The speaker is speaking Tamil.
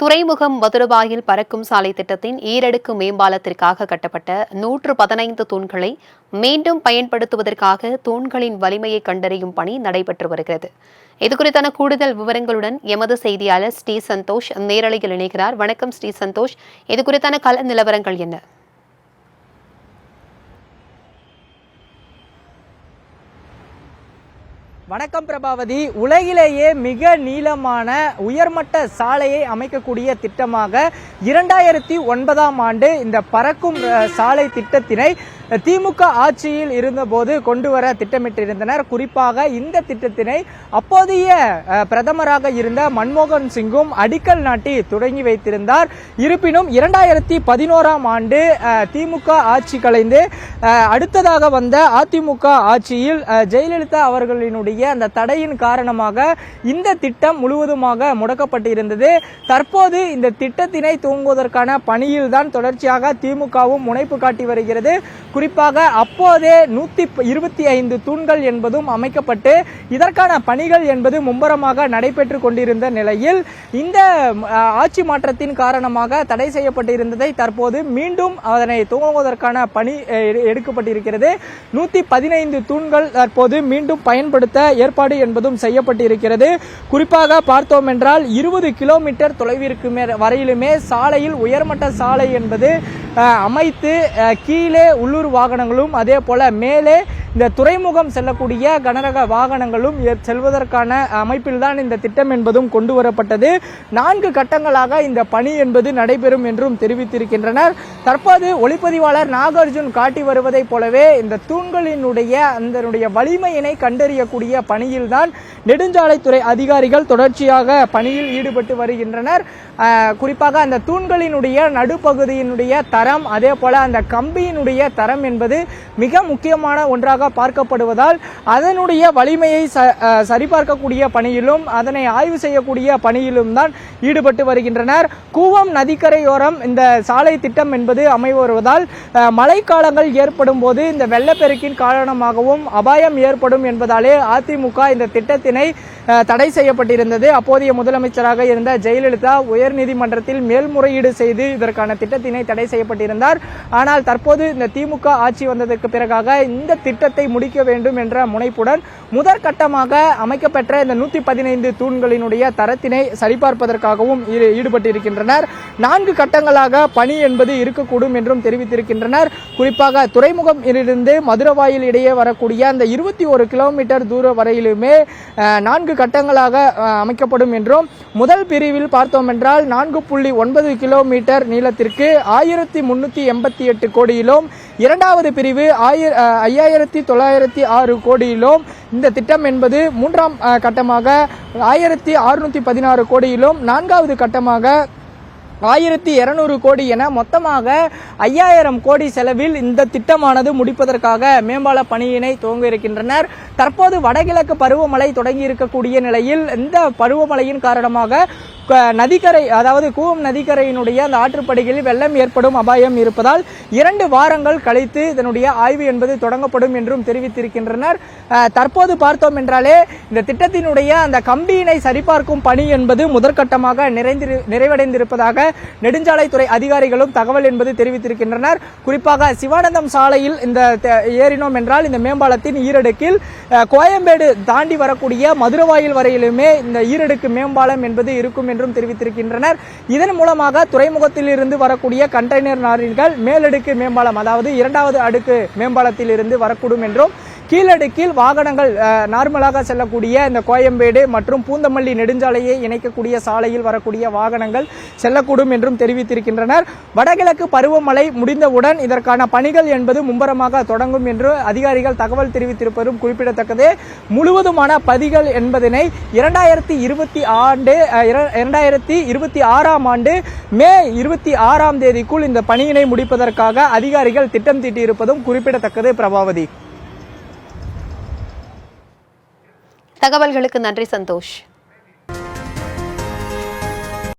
துறைமுகம் மதுரவாயில் பறக்கும் சாலை திட்டத்தின் ஈரடுக்கு மேம்பாலத்திற்காக கட்டப்பட்ட 115 தூண்களை மீண்டும் பயன்படுத்துவதற்காக தூண்களின் வலிமையை கண்டறியும் பணி நடைபெற்று வருகிறது. இதுகுறித்தான கூடுதல் விவரங்களுடன் எமது செய்தியாளர் ஸ்ரீ சந்தோஷ் நேரலையில் இணைகிறார். வணக்கம் ஸ்ரீ சந்தோஷ், இதுகுறித்தான கள நிலவரங்கள் என்ன? வணக்கம் பிரபாவதி. உலகிலேயே மிக நீளமான உயர்மட்ட சாலையை அமைக்கக்கூடிய திட்டமாக 2009ஆம் ஆண்டு இந்த பறக்கும் சாலை திட்டத்தினை திமுக ஆட்சியில் இருந்தபோது கொண்டு வர திட்டமிட்டிருந்தனர். குறிப்பாக இந்த திட்டத்தினை அப்போதைய பிரதமராக இருந்த மன்மோகன் சிங்கும் அடிக்கல் நாட்டி தொடங்கி வைத்திருந்தார். இருப்பினும் 2011ஆம் ஆண்டு திமுக ஆட்சி கலைந்து அடுத்ததாக வந்த அதிமுக ஆட்சியில் ஜெயலலிதா அவர்களினுடைய அந்த தடையின் காரணமாக இந்த திட்டம் முழுவதுமாக முடக்கப்பட்டிருந்தது. தற்போது இந்த திட்டத்தினை துவங்குவதற்கான பணியில்தான் தொடர்ச்சியாக திமுகவும் முனைப்பு காட்டி வருகிறது. குறிப்பாக அப்போதே 125 தூண்கள் என்பதும் அமைக்கப்பட்டு இதற்கான பணிகள் என்பது மும்முரமாக நடைபெற்று கொண்டிருந்த நிலையில் இந்த ஆட்சி மாற்றத்தின் காரணமாக தடை செய்யப்பட்டிருந்ததை தற்போது மீண்டும் அதனை துவங்குவதற்கான பணி எடுக்கப்பட்டிருக்கிறது. 115 தூண்கள் தற்போது மீண்டும் பயன்படுத்த ஏற்பாடு என்பதும் செய்யப்பட்டிருக்கிறது. குறிப்பாக பார்த்தோம் என்றால் 20 கிலோமீட்டர் தொலைவிற்கு வரையிலுமே சாலையில் உயர்மட்ட சாலை என்பது அமைத்து கீழே உள்ளூர் வாகனங்களும் அதே போல மேலே இந்த துறைமுகம் செல்லக்கூடிய கனரக வாகனங்களும் செல்வதற்கான அமைப்பில்தான் இந்த திட்டம் என்பதும் கொண்டு வரப்பட்டது. 4 கட்டங்களாக இந்த பணி என்பது நடைபெறும் என்றும் தெரிவித்திருக்கின்றனர். தற்போது ஒளிப்பதிவாளர் நாகார்ஜுன் காட்டி வருவதைப் போலவே இந்த தூண்களினுடைய அந்த வலிமையினை கண்டறியக்கூடிய பணியில்தான் நெடுஞ்சாலைத்துறை அதிகாரிகள் தொடர்ச்சியாக பணியில் ஈடுபட்டு வருகின்றனர். குறிப்பாக அந்த தூண்களினுடைய நடுப்பகுதியினுடைய தரம் அதே போல அந்த கம்பியினுடைய தரம் என்பது மிக முக்கியமான ஒன்றாக பார்க்கப்படுவதால் அதனுடைய வலிமையை சரிபார்க்கக்கூடிய பணியிலும் அதனை ஆய்வு செய்யக்கூடிய பணியிலும் தான் ஈடுபட்டு வருகின்றனர். கூவம் நதிக்கரையோரம் இந்த சாலை திட்டம் என்பது அமைவு வருவதால் மழைக்காலங்கள் ஏற்படும் போது இந்த வெள்ளப்பெருக்கின் காரணமாகவும் அபாயம் ஏற்படும் என்பதாலே அதிமுக இந்த திட்டத்தினை தடை செய்யப்பட்டிருந்தது. அப்போதைய முதலமைச்சராக இருந்த ஜெயலலிதா உயர்நீதிமன்றத்தில் மேல்முறையீடு செய்து இதற்கான திட்டத்தினை தடை செய்யப்பட்டிருந்தார். ஆனால் தற்போது இந்த திமுக ஆட்சி வந்ததற்கு பிறகாக இந்த திட்டத்தை முடிக்க வேண்டும் என்ற முனைப்புடன் முதற்கட்டமாக அமைக்கப்பெற்ற இந்த 115 தூண்களினுடைய தரத்தினை சரிபார்ப்பதற்காகவும் ஈடுபட்டிருக்கின்றனர். 4 கட்டங்களாக பணி என்பது இருக்கக்கூடும் என்றும் தெரிவித்திருக்கின்றனர். குறிப்பாக துறைமுகம் இருந்து மதுரவாயில் இடையே வரக்கூடிய அந்த 21 கிலோமீட்டர் தூர வரையிலுமே 4 கட்டங்களாக அமைக்கப்படும் என்றும் முதல் பிரிவில் பார்த்தோம் என்றால் 4.9 கிலோமீட்டர் நீளத்திற்கு 1388 கோடியிலும் இரண்டாவது பிரிவு 5906 கோடியிலும் இந்த திட்டம் என்பது மூன்றாம் கட்டமாக 1616 கோடியிலும் நான்காவது கட்டமாக 1200 கோடி என மொத்தமாக 5000 கோடி செலவில் இந்த திட்டமானது முடிப்பதற்காக மேம்பால பணியினை துவங்க இருக்கின்றனர். தற்போது வடகிழக்கு பருவமழை தொடங்கி இருக்கக்கூடிய நிலையில் இந்த பருவமழையின் காரணமாக நதிக்கரை அதாவது கூவம் நதிக்கரையினுடைய அந்த ஆற்றுப்படுகையில் வெள்ளம் ஏற்படும் அபாயம் இருப்பதால் 2 வாரங்கள் கழித்து இதனுடைய ஆய்வு என்பது தொடங்கப்படும் என்றும் தெரிவித்திருக்கின்றனர். தற்போது பார்த்தோம் என்றாலே இந்த திட்டத்தினுடைய அந்த கம்பியினை சரிபார்க்கும் பணி என்பது முதற்கட்டமாக நிறைவடைந்திருப்பதாக நெடுஞ்சாலைத்துறை அதிகாரிகளும் தகவல் என்பது தெரிவித்திருக்கின்றனர். குறிப்பாக சிவானந்தம் சாலையில் இந்த ஏறினோம் என்றால் இந்த மேம்பாலத்தின் ஈரடுக்கில் கோயம்பேடு தாண்டி வரக்கூடிய மதுரவாயில் வரையிலுமே இந்த ஈரடுக்கு மேம்பாலம் என்பது இருக்கும் என்றும் தெரிவித்திருக்கின்றனர். இதன் மூலமாக துறைமுகத்தில் இருந்து வரக்கூடிய கண்டெய்னர் லாரிகள் மேலடுக்கு மேம்பாலம் அதாவது 2வது அடுக்கு மேம்பாலத்தில் இருந்து வரக்கூடும் என்றும் கீழடுக்கில் வாகனங்கள் நார்மலாக செல்லக்கூடிய இந்த கோயம்பேடு மற்றும் பூந்தமல்லி நெடுஞ்சாலையை இணைக்கக்கூடிய சாலையில் வரக்கூடிய வாகனங்கள் செல்லக்கூடும் என்றும் தெரிவித்திருக்கின்றனர். வடகிழக்கு பருவமழை முடிந்தவுடன் இதற்கான பணிகள் என்பது மும்பரமாக தொடங்கும் என்று அதிகாரிகள் தகவல் தெரிவித்திருப்பதும் குறிப்பிடத்தக்கது. முழுவதுமான பதிகள் என்பதனை 2026ஆம் ஆண்டு மே 26ஆம் தேதிக்குள் இந்த பணியினை முடிப்பதற்காக அதிகாரிகள் திட்டம் தீட்டியிருப்பதும் குறிப்பிடத்தக்கது. பிரபாவதி, தகவல்களுக்கு நன்றி சந்தோஷ்.